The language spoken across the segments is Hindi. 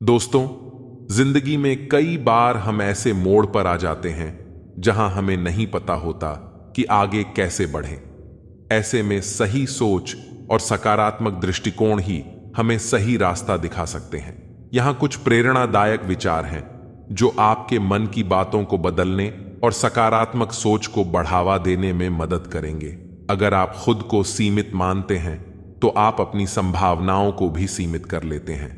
दोस्तों, जिंदगी में कई बार हम ऐसे मोड़ पर आ जाते हैं जहां हमें नहीं पता होता कि आगे कैसे बढ़ें। ऐसे में सही सोच और सकारात्मक दृष्टिकोण ही हमें सही रास्ता दिखा सकते हैं। यहां कुछ प्रेरणादायक विचार हैं जो आपके मन की बातों को बदलने और सकारात्मक सोच को बढ़ावा देने में मदद करेंगे। अगर आप खुद को सीमित मानते हैं तो आप अपनी संभावनाओं को भी सीमित कर लेते हैं।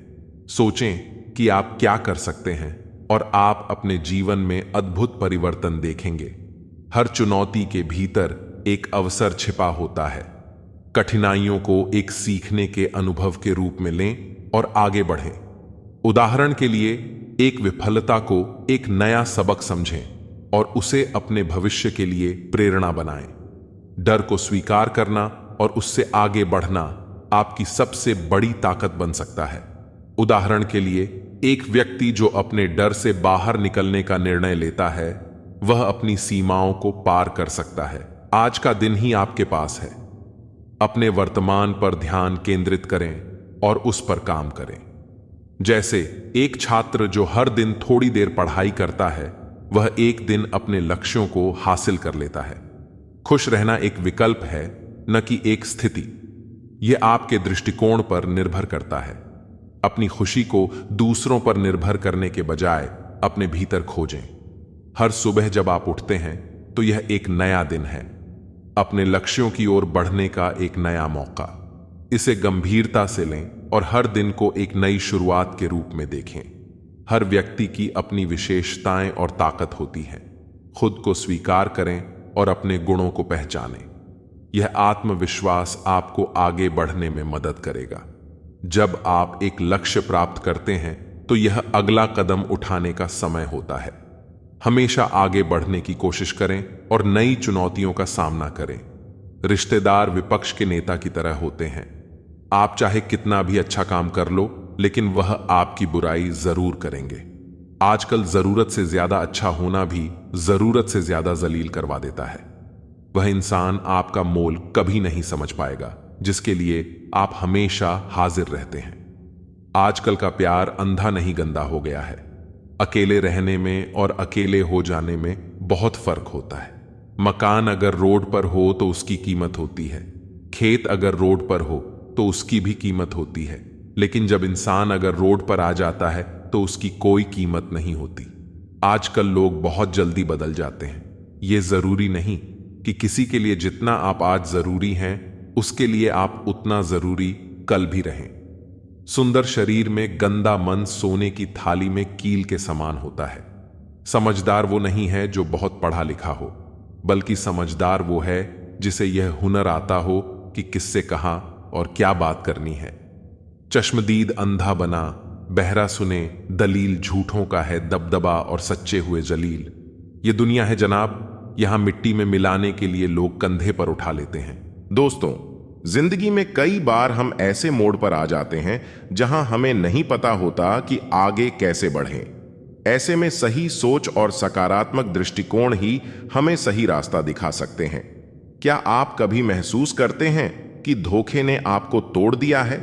सोचें कि आप क्या कर सकते हैं और आप अपने जीवन में अद्भुत परिवर्तन देखेंगे। हर चुनौती के भीतर एक अवसर छिपा होता है। कठिनाइयों को एक सीखने के अनुभव के रूप में लें और आगे बढ़ें। उदाहरण के लिए, एक विफलता को एक नया सबक समझें और उसे अपने भविष्य के लिए प्रेरणा बनाएं। डर को स्वीकार करना और उससे आगे बढ़ना आपकी सबसे बड़ी ताकत बन सकता है। उदाहरण के लिए, एक व्यक्ति जो अपने डर से बाहर निकलने का निर्णय लेता है, वह अपनी सीमाओं को पार कर सकता है। आज का दिन ही आपके पास है। अपने वर्तमान पर ध्यान केंद्रित करें और उस पर काम करें। जैसे एक छात्र जो हर दिन थोड़ी देर पढ़ाई करता है, वह एक दिन अपने लक्ष्यों को हासिल कर लेता है। खुश रहना एक विकल्प है, न कि एक स्थिति। यह आपके दृष्टिकोण पर निर्भर करता है। अपनी खुशी को दूसरों पर निर्भर करने के बजाय अपने भीतर खोजें। हर सुबह जब आप उठते हैं तो यह एक नया दिन है, अपने लक्ष्यों की ओर बढ़ने का एक नया मौका। इसे गंभीरता से लें और हर दिन को एक नई शुरुआत के रूप में देखें। हर व्यक्ति की अपनी विशेषताएं और ताकत होती हैं। खुद को स्वीकार करें और अपने गुणों को पहचानें। यह आत्मविश्वास आपको आगे बढ़ने में मदद करेगा। जब आप एक लक्ष्य प्राप्त करते हैं तो यह अगला कदम उठाने का समय होता है। हमेशा आगे बढ़ने की कोशिश करें और नई चुनौतियों का सामना करें। रिश्तेदार विपक्ष के नेता की तरह होते हैं। आप चाहे कितना भी अच्छा काम कर लो, लेकिन वह आपकी बुराई जरूर करेंगे। आजकल जरूरत से ज्यादा अच्छा होना भी जरूरत से ज्यादा जलील करवा देता है। वह इंसान आपका मोल कभी नहीं समझ पाएगा जिसके लिए आप हमेशा हाजिर रहते हैं। आजकल का प्यार अंधा नहीं गंदा हो गया है। अकेले रहने में और अकेले हो जाने में बहुत फर्क होता है। मकान अगर रोड पर हो तो उसकी कीमत होती है। खेत अगर रोड पर हो तो उसकी भी कीमत होती है। लेकिन जब इंसान अगर रोड पर आ जाता है तो उसकी कोई कीमत नहीं होती। आजकल लोग बहुत जल्दी बदल जाते हैं। ये जरूरी नहीं कि किसी के लिए जितना आप आज जरूरी हैं, उसके लिए आप उतना जरूरी कल भी रहें। सुंदर शरीर में गंदा मन सोने की थाली में कील के समान होता है। समझदार वो नहीं है जो बहुत पढ़ा लिखा हो, बल्कि समझदार वो है जिसे यह हुनर आता हो कि किससे कहां और क्या बात करनी है। चश्मदीद अंधा बना, बहरा सुने दलील झूठों का है दबदबा और सच्चे हुए जलील। ये दुनिया है जनाब, यहां मिट्टी में मिलाने के लिए लोग कंधे पर उठा लेते हैं। दोस्तों, जिंदगी में कई बार हम ऐसे मोड़ पर आ जाते हैं जहां हमें नहीं पता होता कि आगे कैसे बढ़ें। ऐसे में सही सोच और सकारात्मक दृष्टिकोण ही हमें सही रास्ता दिखा सकते हैं। क्या आप कभी महसूस करते हैं कि धोखे ने आपको तोड़ दिया है?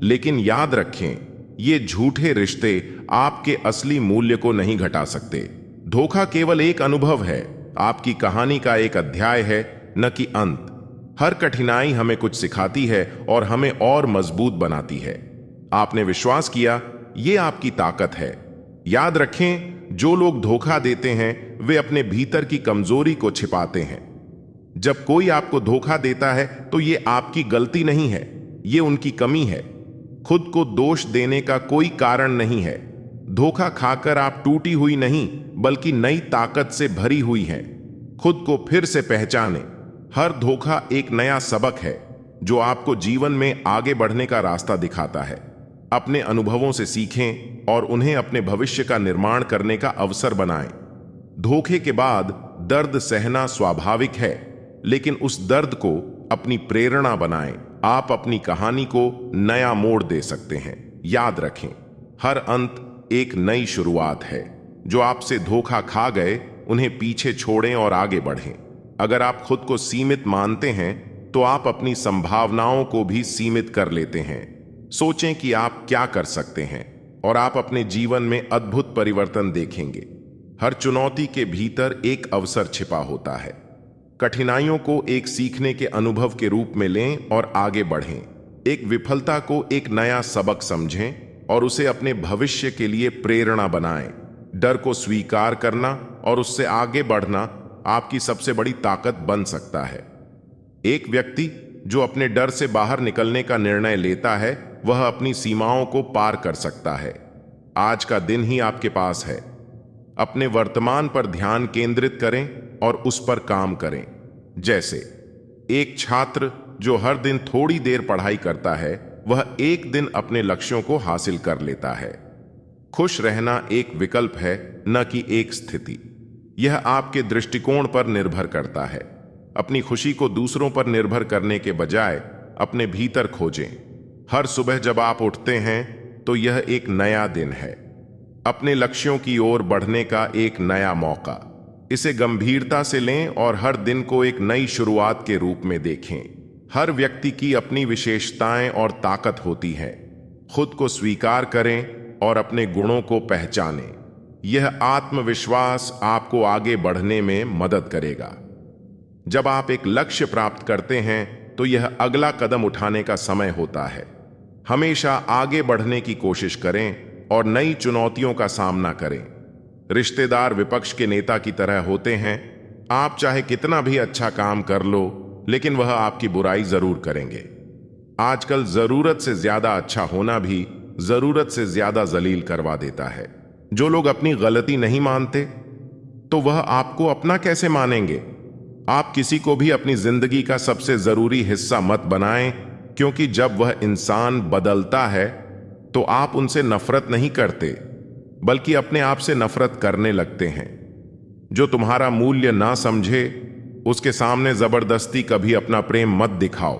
लेकिन याद रखें, ये झूठे रिश्ते आपके असली मूल्य को नहीं घटा सकते। धोखा केवल एक अनुभव है, आपकी कहानी का एक अध्याय है, न कि अंत। हर कठिनाई हमें कुछ सिखाती है और हमें और मजबूत बनाती है। आपने विश्वास किया, यह आपकी ताकत है। याद रखें, जो लोग धोखा देते हैं वे अपने भीतर की कमजोरी को छिपाते हैं। जब कोई आपको धोखा देता है तो यह आपकी गलती नहीं है, यह उनकी कमी है। खुद को दोष देने का कोई कारण नहीं है। धोखा खाकर आप टूटी हुई नहीं, बल्कि नई ताकत से भरी हुई हैं। खुद को फिर से पहचानें। हर धोखा एक नया सबक है जो आपको जीवन में आगे बढ़ने का रास्ता दिखाता है। अपने अनुभवों से सीखें और उन्हें अपने भविष्य का निर्माण करने का अवसर बनाएं। धोखे के बाद दर्द सहना स्वाभाविक है, लेकिन उस दर्द को अपनी प्रेरणा बनाएं। आप अपनी कहानी को नया मोड़ दे सकते हैं। याद रखें, हर अंत एक नई शुरुआत है। जो आपसे धोखा खा गए, उन्हें पीछे छोड़ें और आगे बढ़ें। अगर आप खुद को सीमित मानते हैं तो आप अपनी संभावनाओं को भी सीमित कर लेते हैं। सोचें कि आप क्या कर सकते हैं और आप अपने जीवन में अद्भुत परिवर्तन देखेंगे। हर चुनौती के भीतर एक अवसर छिपा होता है। कठिनाइयों को एक सीखने के अनुभव के रूप में लें और आगे बढ़ें। एक विफलता को एक नया सबक समझें और उसे अपने भविष्य के लिए प्रेरणा बनाएं। डर को स्वीकार करना और उससे आगे बढ़ना आपकी सबसे बड़ी ताकत बन सकता है। एक व्यक्ति जो अपने डर से बाहर निकलने का निर्णय लेता है, वह अपनी सीमाओं को पार कर सकता है। आज का दिन ही आपके पास है। अपने वर्तमान पर ध्यान केंद्रित करें और उस पर काम करें। जैसे एक छात्र जो हर दिन थोड़ी देर पढ़ाई करता है, वह एक दिन अपने लक्ष्यों को हासिल कर लेता है। खुश रहना एक विकल्प है, न कि एक स्थिति। यह आपके दृष्टिकोण पर निर्भर करता है। अपनी खुशी को दूसरों पर निर्भर करने के बजाय अपने भीतर खोजें। हर सुबह जब आप उठते हैं तो यह एक नया दिन है, अपने लक्ष्यों की ओर बढ़ने का एक नया मौका। इसे गंभीरता से लें और हर दिन को एक नई शुरुआत के रूप में देखें। हर व्यक्ति की अपनी विशेषताएं और ताकत होती है। खुद को स्वीकार करें और अपने गुणों को पहचानें। यह आत्मविश्वास आपको आगे बढ़ने में मदद करेगा। जब आप एक लक्ष्य प्राप्त करते हैं तो यह अगला कदम उठाने का समय होता है। हमेशा आगे बढ़ने की कोशिश करें और नई चुनौतियों का सामना करें। रिश्तेदार विपक्ष के नेता की तरह होते हैं। आप चाहे कितना भी अच्छा काम कर लो, लेकिन वह आपकी बुराई जरूर करेंगे। आजकल जरूरत से ज्यादा अच्छा होना भी जरूरत से ज्यादा जलील करवा देता है। जो लोग अपनी गलती नहीं मानते, तो वह आपको अपना कैसे मानेंगे? आप किसी को भी अपनी जिंदगी का सबसे जरूरी हिस्सा मत बनाएं, क्योंकि जब वह इंसान बदलता है तो आप उनसे नफरत नहीं करते, बल्कि अपने आप से नफरत करने लगते हैं। जो तुम्हारा मूल्य ना समझे, उसके सामने जबरदस्ती कभी अपना प्रेम मत दिखाओ।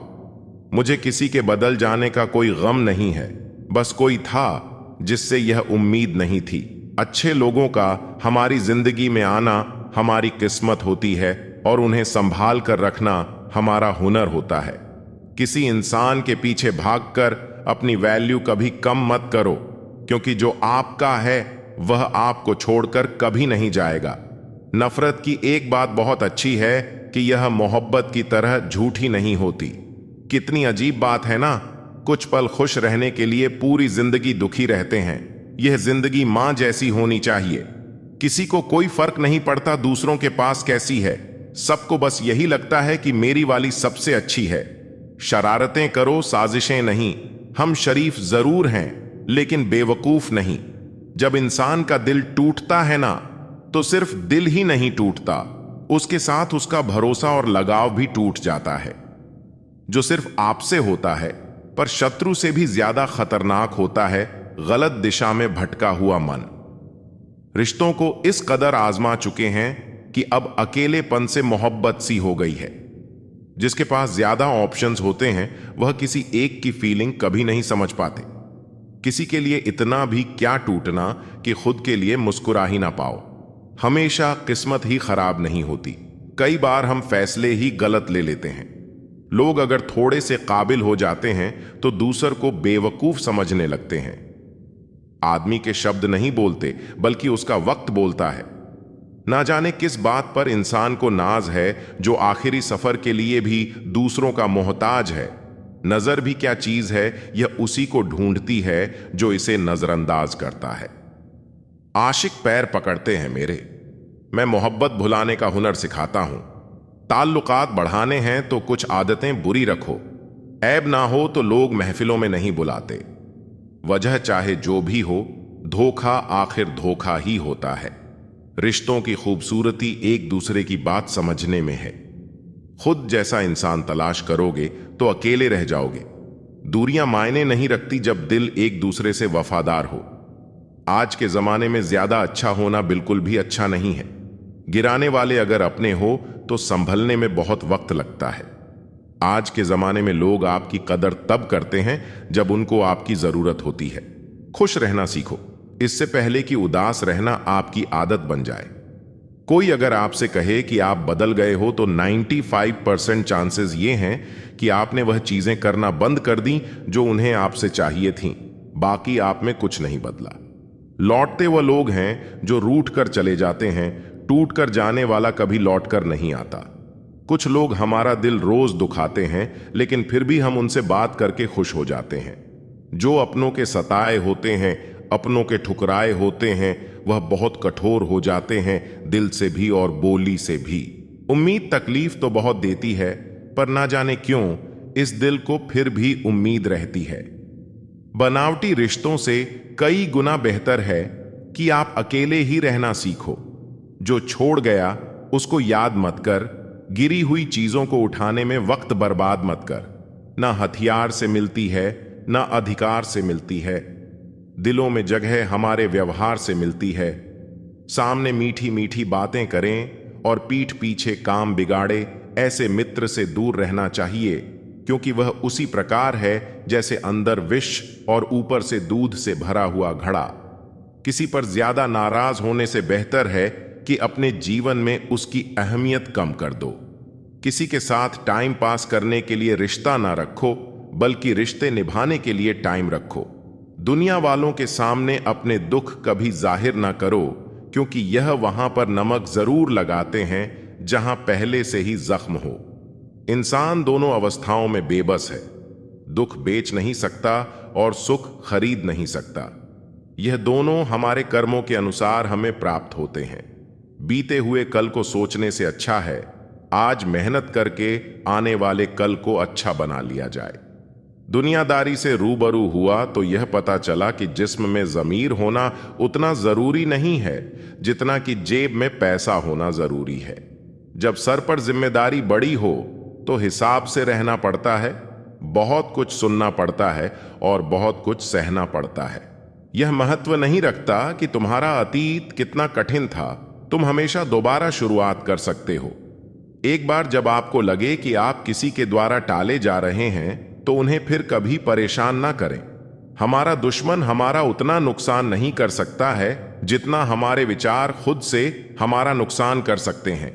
मुझे किसी के बदल जाने का कोई गम नहीं है, बस कोई था जिससे यह उम्मीद नहीं थी। अच्छे लोगों का हमारी जिंदगी में आना हमारी किस्मत होती है और उन्हें संभाल कर रखना हमारा हुनर होता है। किसी इंसान के पीछे भागकर अपनी वैल्यू कभी कम मत करो, क्योंकि जो आपका है वह आपको छोड़कर कभी नहीं जाएगा। नफरत की एक बात बहुत अच्छी है कि यह मोहब्बत की तरह झूठी नहीं होती। कितनी अजीब बात है ना, कुछ पल खुश रहने के लिए पूरी जिंदगी दुखी रहते हैं। यह जिंदगी मां जैसी होनी चाहिए। किसी को कोई फर्क नहीं पड़ता दूसरों के पास कैसी है। सबको बस यही लगता है कि मेरी वाली सबसे अच्छी है। शरारतें करो, साजिशें नहीं। हम शरीफ जरूर हैं, लेकिन बेवकूफ नहीं। जब इंसान का दिल टूटता है ना, तो सिर्फ दिल ही नहीं टूटता, उसके साथ उसका भरोसा और लगाव भी टूट जाता है। जो सिर्फ आपसे होता है, पर शत्रु से भी ज्यादा खतरनाक होता है गलत दिशा में भटका हुआ मन। रिश्तों को इस कदर आजमा चुके हैं कि अब अकेलेपन से मोहब्बत सी हो गई है। जिसके पास ज्यादा ऑप्शंस होते हैं, वह किसी एक की फीलिंग कभी नहीं समझ पाते। किसी के लिए इतना भी क्या टूटना कि खुद के लिए मुस्कुरा ही ना पाओ। हमेशा किस्मत ही खराब नहीं होती, कई बार हम फैसले ही गलत ले लेते हैं। लोग अगर थोड़े से काबिल हो जाते हैं तो दूसर को बेवकूफ समझने लगते हैं। आदमी के शब्द नहीं बोलते, बल्कि उसका वक्त बोलता है। ना जाने किस बात पर इंसान को नाज है, जो आखिरी सफर के लिए भी दूसरों का मोहताज है। नजर भी क्या चीज है, यह उसी को ढूंढती है जो इसे नजरअंदाज करता है। आशिक पैर पकड़ते हैं मेरे, मैं मोहब्बत भुलाने का हुनर सिखाता हूं। ताल्लुकात बढ़ाने हैं तो कुछ आदतें बुरी रखो। ऐब ना हो तो लोग महफिलों में नहीं बुलाते। वजह चाहे जो भी हो, धोखा आखिर धोखा ही होता है। रिश्तों की खूबसूरती एक दूसरे की बात समझने में है। खुद जैसा इंसान तलाश करोगे तो अकेले रह जाओगे। दूरियां मायने नहीं रखती जब दिल एक दूसरे से वफादार हो। आज के जमाने में ज्यादा अच्छा होना बिल्कुल भी अच्छा नहीं है। गिराने वाले अगर अपने हो तो संभलने में बहुत वक्त लगता है। आज के जमाने में लोग आपकी कदर तब करते हैं जब उनको आपकी जरूरत होती है। खुश रहना सीखो, इससे पहले कि उदास रहना आपकी आदत बन जाए। कोई अगर आपसे कहे कि आप बदल गए हो तो 95% चांसेस ये हैं कि आपने वह चीजें करना बंद कर दी जो उन्हें आपसे चाहिए थीं। बाकी आप में कुछ नहीं बदला। लौटते वो लोग हैं जो रूठ कर चले जाते हैं, टूट कर जाने वाला कभी लौट कर नहीं आता। कुछ लोग हमारा दिल रोज दुखाते हैं, लेकिन फिर भी हम उनसे बात करके खुश हो जाते हैं। जो अपनों के सताए होते हैं, अपनों के ठुकराए होते हैं, वह बहुत कठोर हो जाते हैं, दिल से भी और बोली से भी। उम्मीद तकलीफ तो बहुत देती है, पर ना जाने क्यों इस दिल को फिर भी उम्मीद रहती है। बनावटी रिश्तों से कई गुना बेहतर है कि आप अकेले ही रहना सीखो। जो छोड़ गया उसको याद मत कर, गिरी हुई चीजों को उठाने में वक्त बर्बाद मत कर। ना हथियार से मिलती है, ना अधिकार से मिलती है। दिलों में जगह हमारे व्यवहार से मिलती है। सामने मीठी मीठी बातें करें और पीठ पीछे काम बिगाड़े, ऐसे मित्र से दूर रहना चाहिए, क्योंकि वह उसी प्रकार है जैसे अंदर विष और ऊपर से दूध से भरा हुआ घड़ा। किसी पर ज्यादा नाराज होने से बेहतर है कि अपने जीवन में उसकी अहमियत कम कर दो। किसी के साथ टाइम पास करने के लिए रिश्ता ना रखो, बल्कि रिश्ते निभाने के लिए टाइम रखो। दुनिया वालों के सामने अपने दुख कभी जाहिर ना करो, क्योंकि यह वहां पर नमक जरूर लगाते हैं जहां पहले से ही जख्म हो। इंसान दोनों अवस्थाओं में बेबस है। दुख बेच नहीं सकता और सुख खरीद नहीं सकता। यह दोनों हमारे कर्मों के अनुसार हमें प्राप्त होते हैं। बीते हुए कल को सोचने से अच्छा है आज मेहनत करके आने वाले कल को अच्छा बना लिया जाए। दुनियादारी से रूबरू हुआ तो यह पता चला कि जिस्म में ज़मीर होना उतना ज़रूरी नहीं है जितना कि जेब में पैसा होना ज़रूरी है। जब सर पर जिम्मेदारी बड़ी हो तो हिसाब से रहना पड़ता है, बहुत कुछ सुनना पड़ता है और बहुत कुछ सहना पड़ता है। यह महत्व नहीं रखता कि तुम्हारा अतीत कितना कठिन था, तुम हमेशा दोबारा शुरुआत कर सकते हो। एक बार जब आपको लगे कि आप किसी के द्वारा टाले जा रहे हैं तो उन्हें फिर कभी परेशान ना करें। हमारा दुश्मन हमारा उतना नुकसान नहीं कर सकता है जितना हमारे विचार खुद से हमारा नुकसान कर सकते हैं।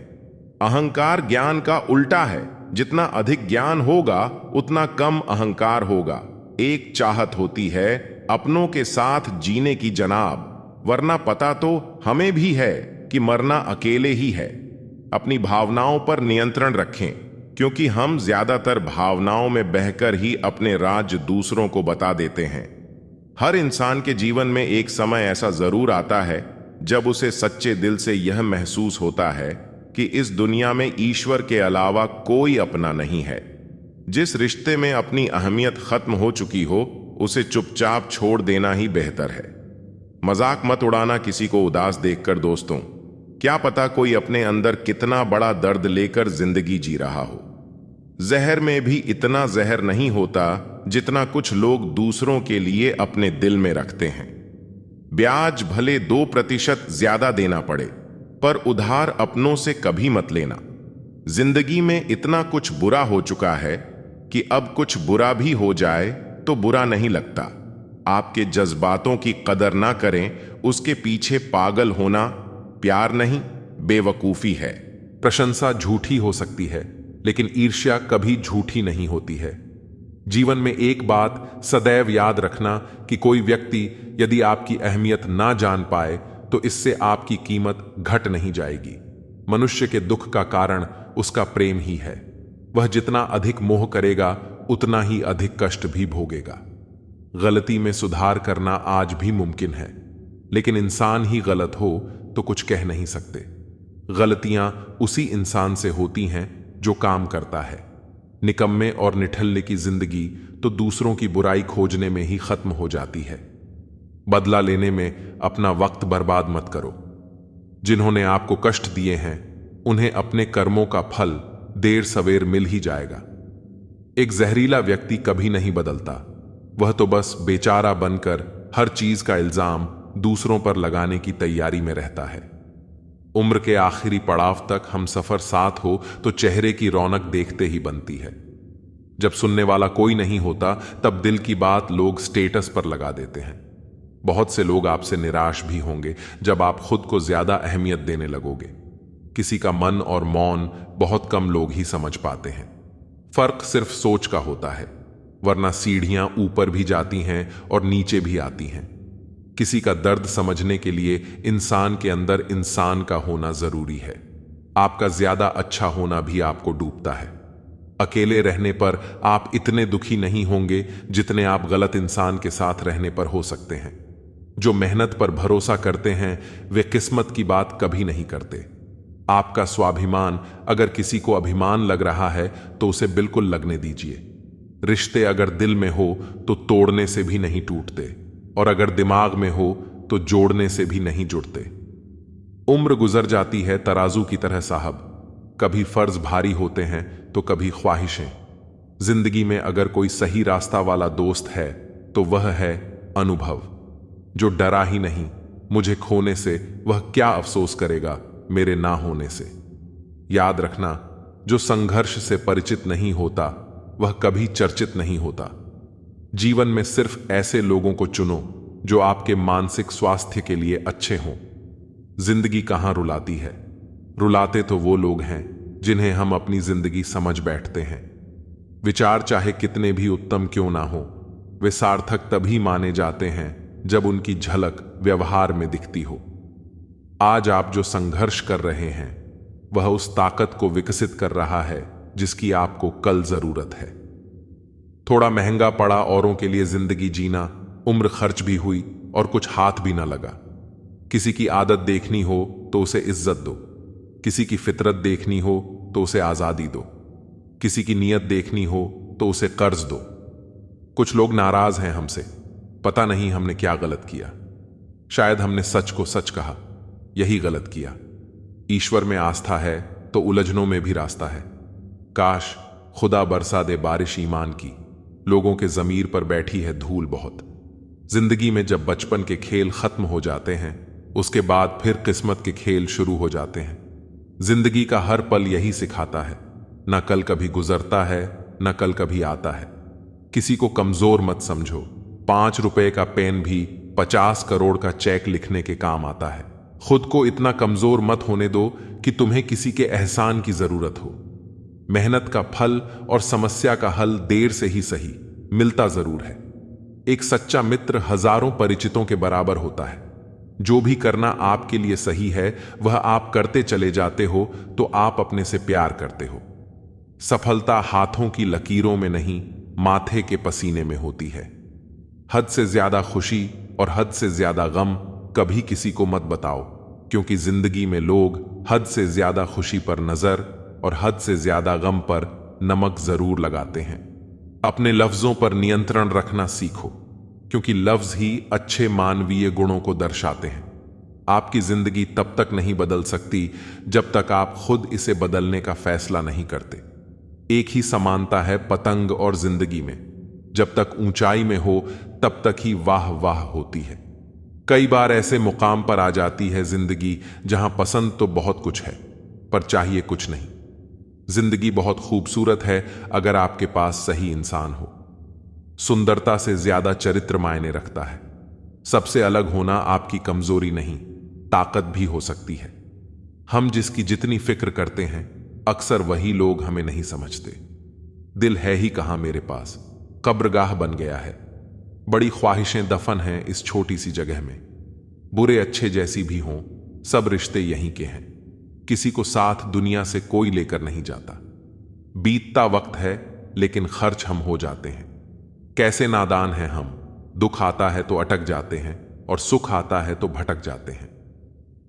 अहंकार ज्ञान का उल्टा है। जितना अधिक ज्ञान होगा उतना कम अहंकार होगा। एक चाहत होती है अपनों के साथ जीने की जनाब, वरना पता तो हमें भी है कि मरना अकेले ही है। अपनी भावनाओं पर नियंत्रण रखें, क्योंकि हम ज्यादातर भावनाओं में बहकर ही अपने राज दूसरों को बता देते हैं। हर इंसान के जीवन में एक समय ऐसा जरूर आता है जब उसे सच्चे दिल से यह महसूस होता है कि इस दुनिया में ईश्वर के अलावा कोई अपना नहीं है। जिस रिश्ते में अपनी अहमियत खत्म हो चुकी हो उसे चुपचाप छोड़ देना ही बेहतर है। मजाक मत उड़ाना किसी को उदास देखकर दोस्तों। क्या पता कोई अपने अंदर कितना बड़ा दर्द लेकर जिंदगी जी रहा हो। जहर में भी इतना जहर नहीं होता जितना कुछ लोग दूसरों के लिए अपने दिल में रखते हैं। ब्याज भले 2% ज्यादा देना पड़े, पर उधार अपनों से कभी मत लेना। जिंदगी में इतना कुछ बुरा हो चुका है कि अब कुछ बुरा भी हो जाए तो बुरा नहीं लगता। आपके जज्बातों की कदर ना करें, उसके पीछे पागल होना प्यार नहीं बेवकूफी है। प्रशंसा झूठी हो सकती है, लेकिन ईर्ष्या कभी झूठी नहीं होती है। जीवन में एक बात सदैव याद रखना कि कोई व्यक्ति यदि आपकी अहमियत ना जान पाए तो इससे आपकी कीमत घट नहीं जाएगी। मनुष्य के दुख का कारण उसका प्रेम ही है। वह जितना अधिक मोह करेगा उतना ही अधिक कष्ट भी भोगेगा। गलती में सुधार करना आज भी मुमकिन है, लेकिन इंसान ही गलत हो तो कुछ कह नहीं सकते। गलतियां उसी इंसान से होती हैं जो काम करता है। निकम्मे और निठल्ले की जिंदगी तो दूसरों की बुराई खोजने में ही खत्म हो जाती है। बदला लेने में अपना वक्त बर्बाद मत करो। जिन्होंने आपको कष्ट दिए हैं उन्हें अपने कर्मों का फल देर सवेर मिल ही जाएगा। एक जहरीला व्यक्ति कभी नहीं बदलता, वह तो बस बेचारा बनकर हर चीज का इल्जाम दूसरों पर लगाने की तैयारी में रहता है। उम्र के आखिरी पड़ाव तक हम सफर साथ हो तो चेहरे की रौनक देखते ही बनती है। जब सुनने वाला कोई नहीं होता तब दिल की बात लोग स्टेटस पर लगा देते हैं। बहुत से लोग आपसे निराश भी होंगे जब आप खुद को ज्यादा अहमियत देने लगोगे। किसी का मन और मौन बहुत कम लोग ही समझ पाते हैं। फर्क सिर्फ सोच का होता है। वरना सीढ़ियां ऊपर भी जाती हैं और नीचे भी आती हैं। किसी का दर्द समझने के लिए इंसान के अंदर इंसान का होना जरूरी है। आपका ज्यादा अच्छा होना भी आपको डूबता है। अकेले रहने पर आप इतने दुखी नहीं होंगे जितने आप गलत इंसान के साथ रहने पर हो सकते हैं। जो मेहनत पर भरोसा करते हैं वे किस्मत की बात कभी नहीं करते। आपका स्वाभिमान अगर किसी को अभिमान लग रहा है तो उसे बिल्कुल लगने दीजिए। रिश्ते अगर दिल में हो तो तोड़ने से भी नहीं टूटते, और अगर दिमाग में हो तो जोड़ने से भी नहीं जुड़ते। उम्र गुजर जाती है तराजू की तरह साहब, कभी फर्ज भारी होते हैं तो कभी ख्वाहिशें। जिंदगी में अगर कोई सही रास्ता वाला दोस्त है तो वह है अनुभव, जो डरा ही नहीं मुझे खोने से, वह क्या अफसोस करेगा मेरे ना होने से। याद रखना, जो संघर्ष से परिचित नहीं होता वह कभी चर्चित नहीं होता। जीवन में सिर्फ ऐसे लोगों को चुनो जो आपके मानसिक स्वास्थ्य के लिए अच्छे हों। जिंदगी कहां रुलाती है, रुलाते तो वो लोग हैं जिन्हें हम अपनी जिंदगी समझ बैठते हैं। विचार चाहे कितने भी उत्तम क्यों ना हो, वे सार्थक तभी माने जाते हैं जब उनकी झलक व्यवहार में दिखती हो। आज आप जो संघर्ष कर रहे हैं वह उस ताकत को विकसित कर रहा है जिसकी आपको कल जरूरत है। थोड़ा महंगा पड़ा औरों के लिए जिंदगी जीना, उम्र खर्च भी हुई और कुछ हाथ भी ना लगा। किसी की आदत देखनी हो तो उसे इज्जत दो, किसी की फितरत देखनी हो तो उसे आजादी दो, किसी की नीयत देखनी हो तो उसे कर्ज दो। कुछ लोग नाराज हैं हमसे, पता नहीं हमने क्या गलत किया। शायद हमने सच को सच कहा, यही गलत किया। ईश्वर में आस्था है तो उलझनों में भी रास्ता है। काश खुदा बरसा दे बारिश ईमान की, लोगों के जमीर पर बैठी है धूल बहुत। जिंदगी में जब बचपन के खेल खत्म हो जाते हैं उसके बाद फिर किस्मत के खेल शुरू हो जाते हैं। जिंदगी का हर पल यही सिखाता है, न कल कभी गुजरता है न कल कभी आता है। किसी को कमजोर मत समझो, 5 रुपए का पेन भी 50 करोड़ का चेक लिखने के काम आता है। खुद को इतना कमजोर मत होने दो कि तुम्हें किसी के एहसान की जरूरत हो। मेहनत का फल और समस्या का हल देर से ही सही मिलता जरूर है। एक सच्चा मित्र हजारों परिचितों के बराबर होता है। जो भी करना आपके लिए सही है वह आप करते चले जाते हो तो आप अपने से प्यार करते हो। सफलता हाथों की लकीरों में नहीं, माथे के पसीने में होती है। हद से ज्यादा खुशी और हद से ज्यादा गम कभी किसी को मत बताओ, क्योंकि जिंदगी में लोग हद से ज्यादा खुशी पर नजर और हद से ज्यादा गम पर नमक जरूर लगाते हैं। अपने लफ्जों पर नियंत्रण रखना सीखो, क्योंकि लफ्ज ही अच्छे मानवीय गुणों को दर्शाते हैं। आपकी जिंदगी तब तक नहीं बदल सकती जब तक आप खुद इसे बदलने का फैसला नहीं करते। एक ही समानता है पतंग और जिंदगी में, जब तक ऊंचाई में हो तब तक ही वाह वाह होती है। कई बार ऐसे मुकाम पर आ जाती है जिंदगी जहां पसंद तो बहुत कुछ है पर चाहिए कुछ नहीं। जिंदगी बहुत खूबसूरत है अगर आपके पास सही इंसान हो। सुंदरता से ज्यादा चरित्र मायने रखता है। सबसे अलग होना आपकी कमजोरी नहीं, ताकत भी हो सकती है। हम जिसकी जितनी फिक्र करते हैं अक्सर वही लोग हमें नहीं समझते। दिल है ही कहां मेरे पास, कब्रगाह बन गया है। बड़ी ख्वाहिशें दफन हैं इस छोटी सी जगह में। बुरे अच्छे जैसी भी हों, सब रिश्ते यहीं के हैं। किसी को साथ दुनिया से कोई लेकर नहीं जाता। बीतता वक्त है लेकिन खर्च हम हो जाते हैं। कैसे नादान हैं हम, दुख आता है तो अटक जाते हैं और सुख आता है तो भटक जाते हैं।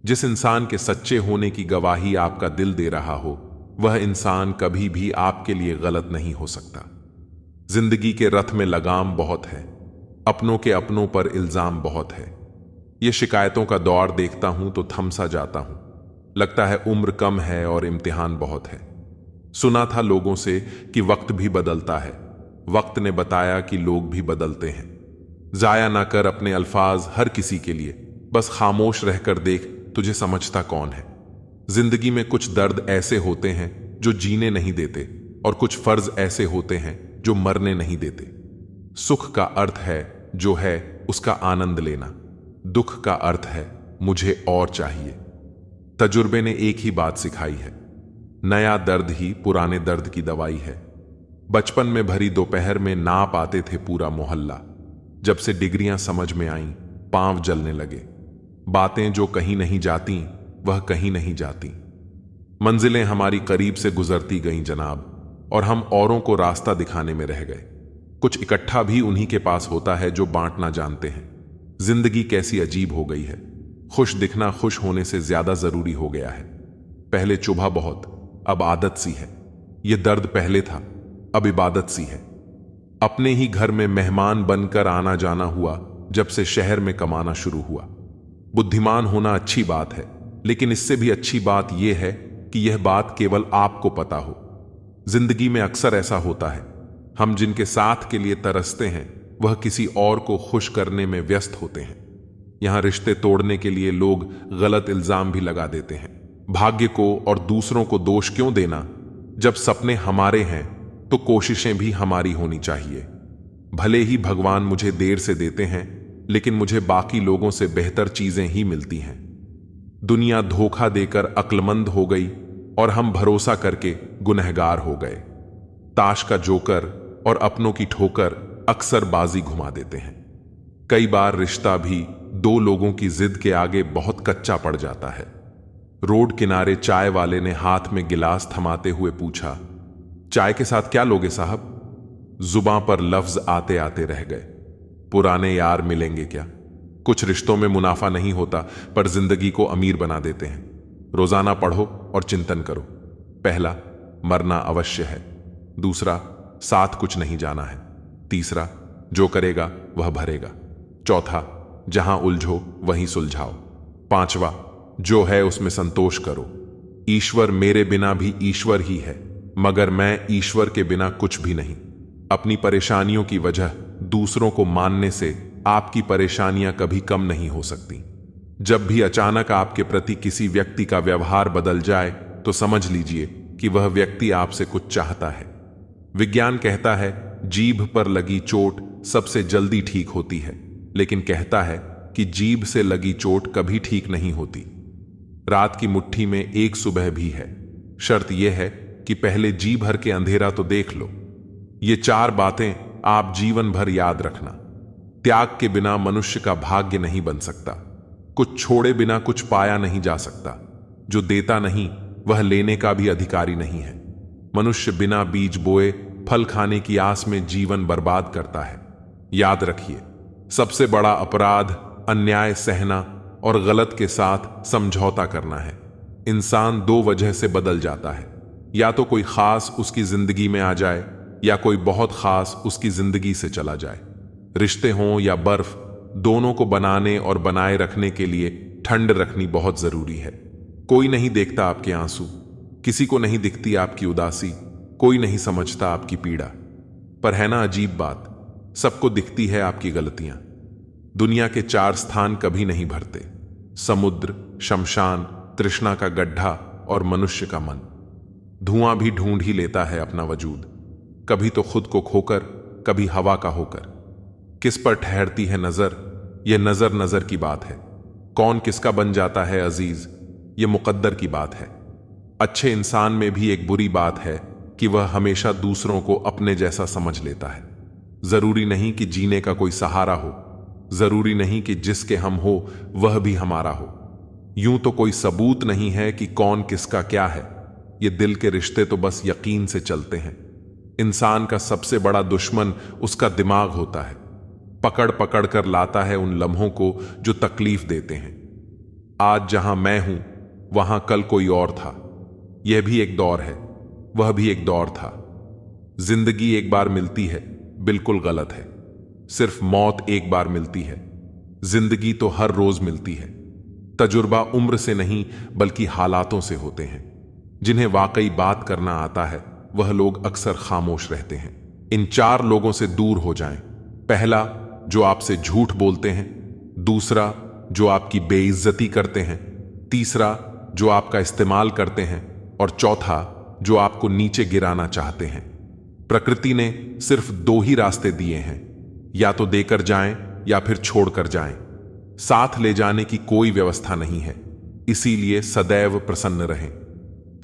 जिस इंसान के सच्चे होने की गवाही आपका दिल दे रहा हो वह इंसान कभी भी आपके लिए गलत नहीं हो सकता। जिंदगी के रथ में लगाम बहुत है, अपनों के अपनों पर इल्जाम बहुत है। ये शिकायतों का दौर देखता हूं तो थमसा जाता हूं। लगता है उम्र कम है और इम्तिहान बहुत है। सुना था लोगों से कि वक्त भी बदलता है, वक्त ने बताया कि लोग भी बदलते हैं। जाया ना कर अपने अल्फाज हर किसी के लिए, बस खामोश रहकर देख तुझे समझता कौन है। जिंदगी में कुछ दर्द ऐसे होते हैं जो जीने नहीं देते और कुछ फर्ज ऐसे होते हैं जो मरने नहीं देते। सुख का अर्थ है जो है उसका आनंद लेना, दुख का अर्थ है मुझे और चाहिए। तजुर्बे ने एक ही बात सिखाई है, नया दर्द ही पुराने दर्द की दवाई है। बचपन में भरी दोपहर में नाप आते थे पूरा मोहल्ला। जब से डिग्रियां समझ में आईं, पांव जलने लगे। बातें जो कहीं नहीं जाती वह कहीं नहीं जाती। मंजिलें हमारी करीब से गुजरती गईं जनाब, और हम औरों को रास्ता दिखाने में रह गए। कुछ इकट्ठा भी उन्हीं के पास होता है जो बांटना जानते हैं। जिंदगी कैसी अजीब हो गई है। खुश दिखना खुश होने से ज्यादा जरूरी हो गया है। पहले चुभा बहुत, अब आदत सी है। यह दर्द पहले था, अब इबादत सी है। अपने ही घर में मेहमान बनकर आना जाना हुआ जब से शहर में कमाना शुरू हुआ। बुद्धिमान होना अच्छी बात है, लेकिन इससे भी अच्छी बात यह है कि यह बात केवल आपको पता हो। जिंदगी में अक्सर ऐसा होता है, हम जिनके साथ के लिए तरसते हैं वह किसी और को खुश करने में व्यस्त होते हैं। यहां रिश्ते तोड़ने के लिए लोग गलत इल्जाम भी लगा देते हैं। भाग्य को और दूसरों को दोष क्यों देना? जब सपने हमारे हैं तो कोशिशें भी हमारी होनी चाहिए। भले ही भगवान मुझे देर से देते हैं, लेकिन मुझे बाकी लोगों से बेहतर चीजें ही मिलती हैं। दुनिया धोखा देकर अक्लमंद हो गई और हम भरोसा करके गुनहगार हो गए। ताश का जोकर और अपनों की ठोकर अक्सर बाजी घुमा देते हैं। कई बार रिश्ता भी दो लोगों की जिद के आगे बहुत कच्चा पड़ जाता है। रोड किनारे चाय वाले ने हाथ में गिलास थमाते हुए पूछा, चाय के साथ क्या लोगे साहब? जुबां पर लफ्ज आते आते रह गए। पुराने यार मिलेंगे क्या? कुछ रिश्तों में मुनाफा नहीं होता, पर जिंदगी को अमीर बना देते हैं। रोजाना पढ़ो और चिंतन करो। पहला, मरना अवश्य है। दूसरा, साथ कुछ नहीं जाना है। तीसरा, जो करेगा वह भरेगा। चौथा, जहां उलझो वहीं सुलझाओ। पांचवा, जो है उसमें संतोष करो। ईश्वर मेरे बिना भी ईश्वर ही है, मगर मैं ईश्वर के बिना कुछ भी नहीं। अपनी परेशानियों की वजह दूसरों को मानने से आपकी परेशानियां कभी कम नहीं हो सकती। जब भी अचानक आपके प्रति किसी व्यक्ति का व्यवहार बदल जाए तो समझ लीजिए कि वह व्यक्ति आपसे कुछ चाहता है। विज्ञान कहता है जीभ पर लगी चोट सबसे जल्दी ठीक होती है, लेकिन कहता है कि जीभ से लगी चोट कभी ठीक नहीं होती। रात की मुट्ठी में एक सुबह भी है। शर्त यह है कि पहले जी भर के अंधेरा तो देख लो। ये चार बातें आप जीवन भर याद रखना। त्याग के बिना मनुष्य का भाग्य नहीं बन सकता। कुछ छोड़े बिना कुछ पाया नहीं जा सकता। जो देता नहीं वह लेने का भी अधिकारी नहीं है। मनुष्य बिना बीज बोए फल खाने की आस में जीवन बर्बाद करता है। याद रखिए, सबसे बड़ा अपराध अन्याय सहना और गलत के साथ समझौता करना है। इंसान दो वजह से बदल जाता है, या तो कोई खास उसकी जिंदगी में आ जाए या कोई बहुत खास उसकी जिंदगी से चला जाए। रिश्ते हों या बर्फ, दोनों को बनाने और बनाए रखने के लिए ठंड रखनी बहुत जरूरी है। कोई नहीं देखता आपके आंसू, किसी को नहीं दिखती आपकी उदासी, कोई नहीं समझता आपकी पीड़ा। पर है ना अजीब बात, सबको दिखती है आपकी गलतियां। दुनिया के चार स्थान कभी नहीं भरते: समुद्र, शमशान, तृष्णा का गड्ढा और मनुष्य का मन। धुआं भी ढूंढ ही लेता है अपना वजूद, कभी तो खुद को खोकर, कभी हवा का होकर। किस पर ठहरती है नजर, यह नजर नजर की बात है। कौन किसका बन जाता है अजीज, यह मुकद्दर की बात है। अच्छे इंसान में भी एक बुरी बात है कि वह हमेशा दूसरों को अपने जैसा समझ लेता है। जरूरी नहीं कि जीने का कोई सहारा हो, जरूरी नहीं कि जिसके हम हो वह भी हमारा हो। यूं तो कोई सबूत नहीं है कि कौन किसका क्या है। ये दिल के रिश्ते तो बस यकीन से चलते हैं। इंसान का सबसे बड़ा दुश्मन उसका दिमाग होता है। पकड़ पकड़ कर लाता है उन लम्हों को जो तकलीफ देते हैं। आज जहां मैं हूं वहां कल कोई और था। यह भी एक दौर है, वह भी एक दौर था। जिंदगी एक बार मिलती है, बिल्कुल गलत है। सिर्फ मौत एक बार मिलती है। जिंदगी तो हर रोज मिलती है। तजुर्बा उम्र से नहीं बल्कि हालातों से होते हैं। जिन्हें वाकई बात करना आता है वह लोग अक्सर खामोश रहते हैं। इन चार लोगों से दूर हो जाएं। पहला, जो आपसे झूठ बोलते हैं। दूसरा, जो आपकी बेइज्जती करते हैं। तीसरा, जो आपका इस्तेमाल करते हैं। और चौथा, जो आपको नीचे गिराना चाहते हैं। प्रकृति ने सिर्फ दो ही रास्ते दिए हैं, या तो देकर जाएं या फिर छोड़कर जाएं। साथ ले जाने की कोई व्यवस्था नहीं है। इसीलिए सदैव प्रसन्न रहें।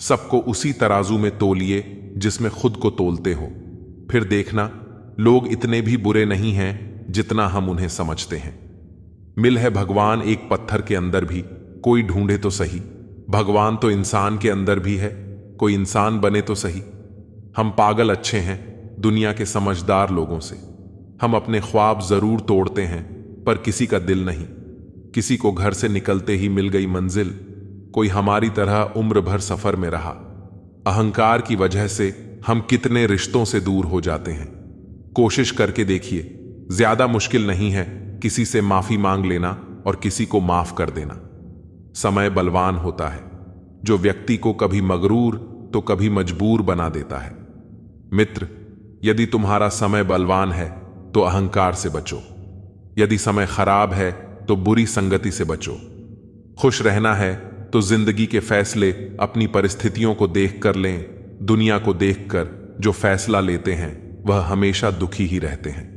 सबको उसी तराजू में तोलिए जिसमें खुद को तोलते हो। फिर देखना, लोग इतने भी बुरे नहीं हैं जितना हम उन्हें समझते हैं। मिल है भगवान एक पत्थर के अंदर भी, कोई ढूंढे तो सही। भगवान तो इंसान के अंदर भी है, कोई इंसान बने तो सही। हम पागल अच्छे हैं दुनिया के समझदार लोगों से। हम अपने ख्वाब जरूर तोड़ते हैं, पर किसी का दिल नहीं। किसी को घर से निकलते ही मिल गई मंजिल, कोई हमारी तरह उम्र भर सफर में रहा। अहंकार की वजह से हम कितने रिश्तों से दूर हो जाते हैं। कोशिश करके देखिए, ज्यादा मुश्किल नहीं है किसी से माफी मांग लेना और किसी को माफ कर देना। समय बलवान होता है, जो व्यक्ति को कभी मगरूर तो कभी मजबूर बना देता है। मित्र, यदि तुम्हारा समय बलवान है तो अहंकार से बचो। यदि समय खराब है तो बुरी संगति से बचो। खुश रहना है तो जिंदगी के फैसले अपनी परिस्थितियों को देख कर लें। दुनिया को देखकर जो फैसला लेते हैं वह हमेशा दुखी ही रहते हैं।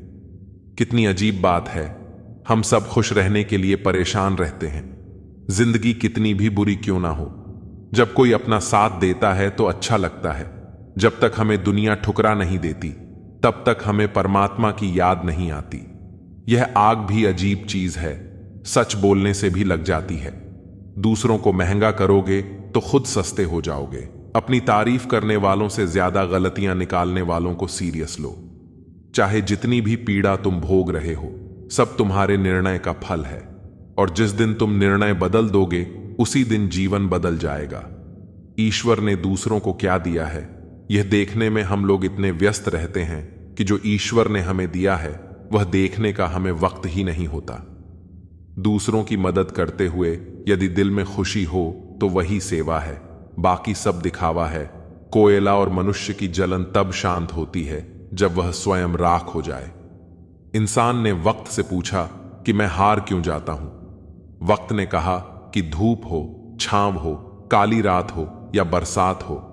कितनी अजीब बात है, हम सब खुश रहने के लिए परेशान रहते हैं। जिंदगी कितनी भी बुरी क्यों ना हो, जब कोई अपना साथ देता है तो अच्छा लगता है। जब तक हमें दुनिया ठुकरा नहीं देती, तब तक हमें परमात्मा की याद नहीं आती। यह आग भी अजीब चीज है, सच बोलने से भी लग जाती है। दूसरों को महंगा करोगे तो खुद सस्ते हो जाओगे। अपनी तारीफ करने वालों से ज्यादा गलतियां निकालने वालों को सीरियस लो। चाहे जितनी भी पीड़ा तुम भोग रहे हो, सब तुम्हारे निर्णय का फल है, और जिस दिन तुम निर्णय बदल दोगे उसी दिन जीवन बदल जाएगा। ईश्वर ने दूसरों को क्या दिया है, यह देखने में हम लोग इतने व्यस्त रहते हैं कि जो ईश्वर ने हमें दिया है वह देखने का हमें वक्त ही नहीं होता। दूसरों की मदद करते हुए यदि दिल में खुशी हो तो वही सेवा है, बाकी सब दिखावा है। कोयला और मनुष्य की जलन तब शांत होती है जब वह स्वयं राख हो जाए। इंसान ने वक्त से पूछा कि मैं हार क्यों जाता हूं। वक्त ने कहा कि धूप हो, छांव हो, काली रात हो या बरसात हो,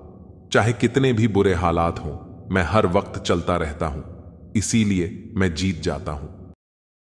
चाहे कितने भी बुरे हालात हों, मैं हर वक्त चलता रहता हूं, इसीलिए मैं जीत जाता हूं।